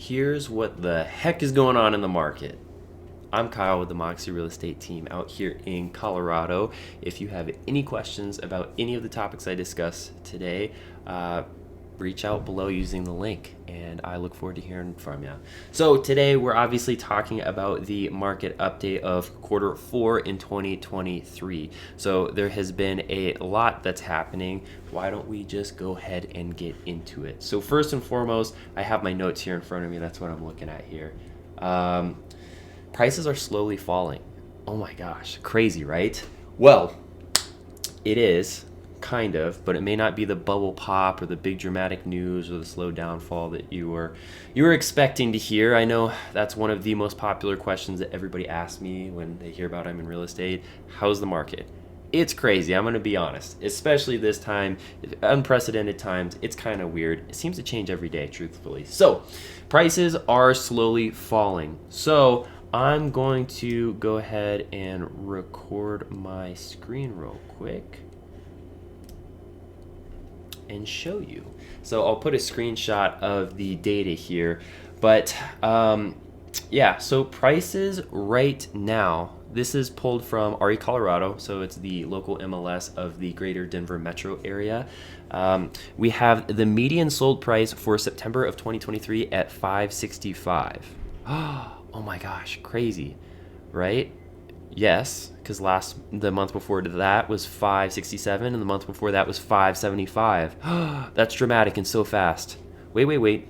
Here's what the heck is going on in the market. I'm Kyle with the Moxie Real Estate team out here in Colorado. If you have any questions about any of the topics I discuss today, reach out below using the link, and I look forward to hearing from you. So today we're obviously talking about the market update of quarter 4 in 2023. So there has been a lot that's happening. Why don't we just go ahead and get into it? So first and foremost, I have my notes here in front of me. That's what I'm looking at here. Prices are slowly falling. Oh my gosh, crazy, right? Well, it is. Kind of, but it may not be the bubble pop or the big dramatic news or the slow downfall that you were expecting to hear. I know that's one of the most popular questions that everybody asks me when they hear about I'm in real estate. How's the market? It's crazy. I'm going to be honest, especially this time, unprecedented times. It's kind of weird. It seems to change every day, truthfully. So prices are slowly falling. So I'm going to go ahead and record my screen real quick and show you. So I'll put a screenshot of the data here, but yeah, so prices right now, this is pulled from RE Colorado, so it's the local MLS of the greater Denver metro area. We have the median sold price for September of 2023 at $565. Oh my gosh, crazy, right? Yes, because the month before that was $567, and the month before that was $575. That's dramatic and so fast. Wait.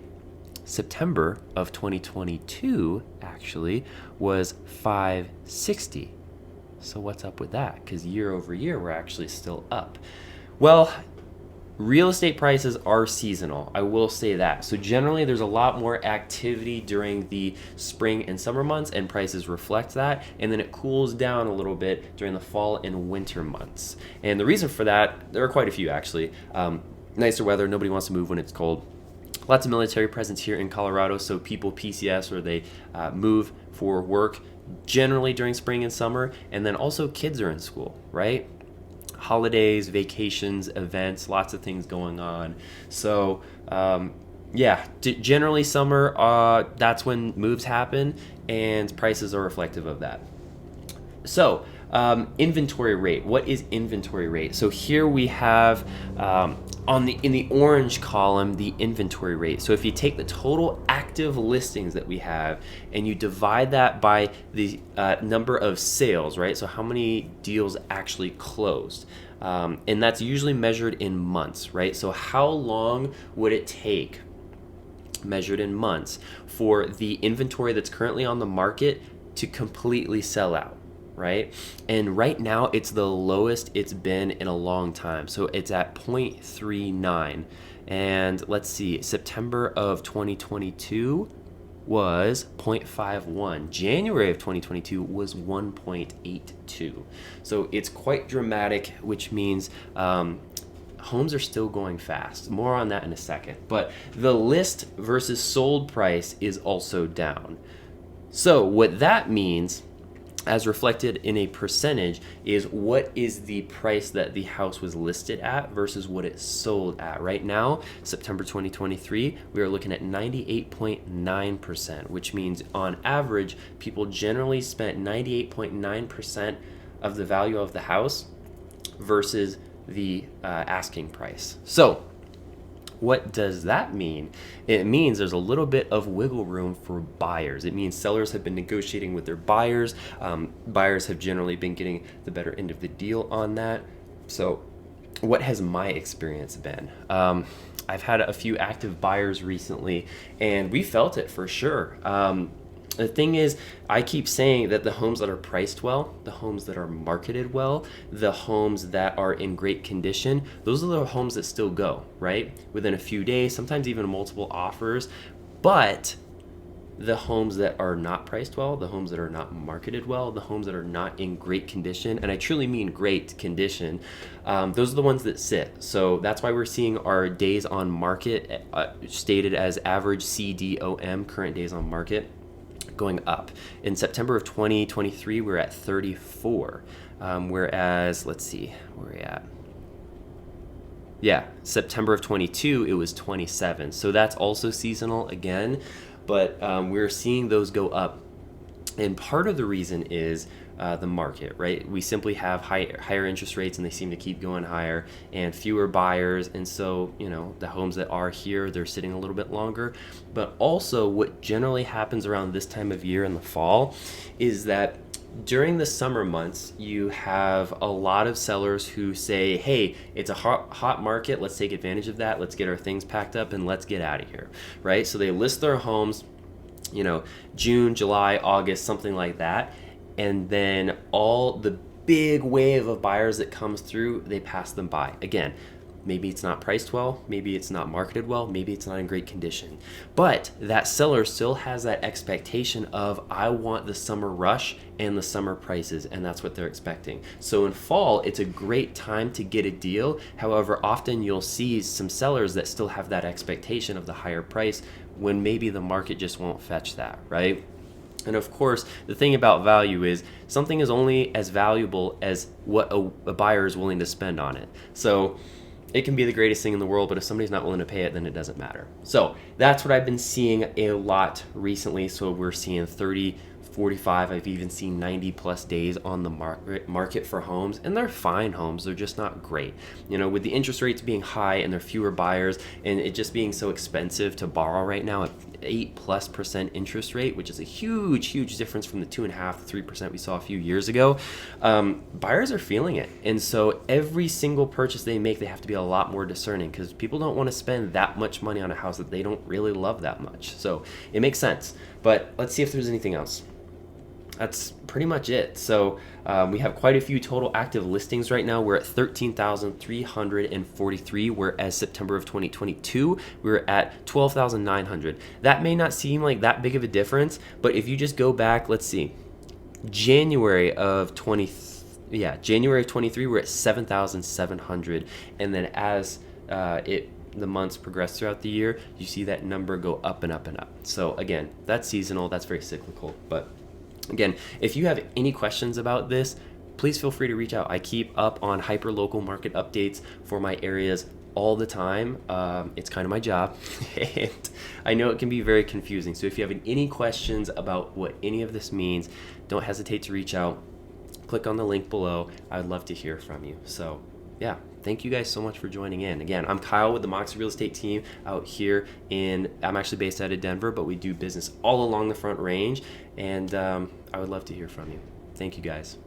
September of 2022 actually was $560. So what's up with that? Because year over year, we're actually still up. Well, real estate prices are seasonal, I will say that. So generally there's a lot more activity during the spring and summer months, and prices reflect that, and then it cools down a little bit during the fall and winter months. And the reason for that, there are quite a few actually. Nicer weather, nobody wants to move when it's cold. Lots of military presence here in Colorado, so people PCS or they move for work generally during spring and summer, and then also kids are in school, right? Holidays, vacations, events, lots of things going on. So yeah, generally summer, that's when moves happen, and prices are reflective of that. So inventory rate. What is inventory rate? So here we have in the orange column the inventory rate. So if you take the total active listings that we have and you divide that by the number of sales, right? So how many deals actually closed, and that's usually measured in months, right? So how long would it take, measured in months, for the inventory that's currently on the market to completely sell out? Right? And right now it's the lowest it's been in a long time. So it's at 0.39. And let's see, September of 2022 was 0.51. January of 2022 was 1.82. So it's quite dramatic, which means homes are still going fast. More on that in a second. But the list versus sold price is also down. So what that means, as reflected in a percentage, is what is the price that the house was listed at versus what it sold at. Right now, September 2023, we are looking at 98.9%, which means on average, people generally spent 98.9% of the value of the house versus the asking price. So what does that mean? It means there's a little bit of wiggle room for buyers. It means sellers have been negotiating with their buyers. Buyers have generally been getting the better end of the deal on that. So what has my experience been? I've had a few active buyers recently, and we felt it for sure. The thing is, I keep saying that the homes that are priced well, the homes that are marketed well, the homes that are in great condition, those are the homes that still go, right? Within a few days, sometimes even multiple offers. But the homes that are not priced well, the homes that are not marketed well, the homes that are not in great condition, and I truly mean great condition, those are the ones that sit. So that's why we're seeing our days on market stated as average CDOM, current days on market, going up. In September of 2023, we're at 34, whereas, let's see, where are we at? Yeah, September of 22, it was 27. So that's also seasonal again. but we're seeing those go up. And part of the reason is the market, right? We simply have higher interest rates, and they seem to keep going higher, and fewer buyers. And so, the homes that are here, they're sitting a little bit longer. But also, what generally happens around this time of year in the fall is that during the summer months, you have a lot of sellers who say, hey, it's a hot market. Let's take advantage of that. Let's get our things packed up and let's get out of here, right? So they list their homes, June, July, August, something like that. And then all the big wave of buyers that comes through, they pass them by. Again, maybe it's not priced well, maybe it's not marketed well, maybe it's not in great condition. But that seller still has that expectation of, I want the summer rush and the summer prices, and that's what they're expecting. So in fall, it's a great time to get a deal. However, often you'll see some sellers that still have that expectation of the higher price when maybe the market just won't fetch that, right? And of course, the thing about value is something is only as valuable as what a buyer is willing to spend on it. So it can be the greatest thing in the world, but if somebody's not willing to pay it, then it doesn't matter. So that's what I've been seeing a lot recently. So we're seeing 30, 45, I've even seen 90 plus days on the market for homes, and they're fine homes, they're just not great. With the interest rates being high and there are fewer buyers, and it just being so expensive to borrow right now at 8+% interest rate, which is a huge difference from the 2.5% to 3% we saw a few years ago. Buyers are feeling it, and so every single purchase they make, they have to be a lot more discerning, because people don't want to spend that much money on a house that they don't really love that much. So it makes sense. But let's see if there's anything else. That's pretty much it. So we have quite a few total active listings right now. We're at 13,343, whereas September of 2022, we were at 12,900. That may not seem like that big of a difference, but if you just go back, let's see, January of 23, we're at 7,700. And then as the months progress throughout the year, you see that number go up and up and up. So again, that's seasonal, that's very cyclical. But again, if you have any questions about this, please feel free to reach out. I keep up on hyperlocal market updates for my areas all the time. It's kind of my job, and I know it can be very confusing. So if you have any questions about what any of this means, don't hesitate to reach out. Click on the link below. I'd love to hear from you. So yeah, thank you guys so much for joining in. Again, I'm Kyle with the Moxie Real Estate team out here I'm actually based out of Denver, but we do business all along the Front Range, and I would love to hear from you. Thank you guys.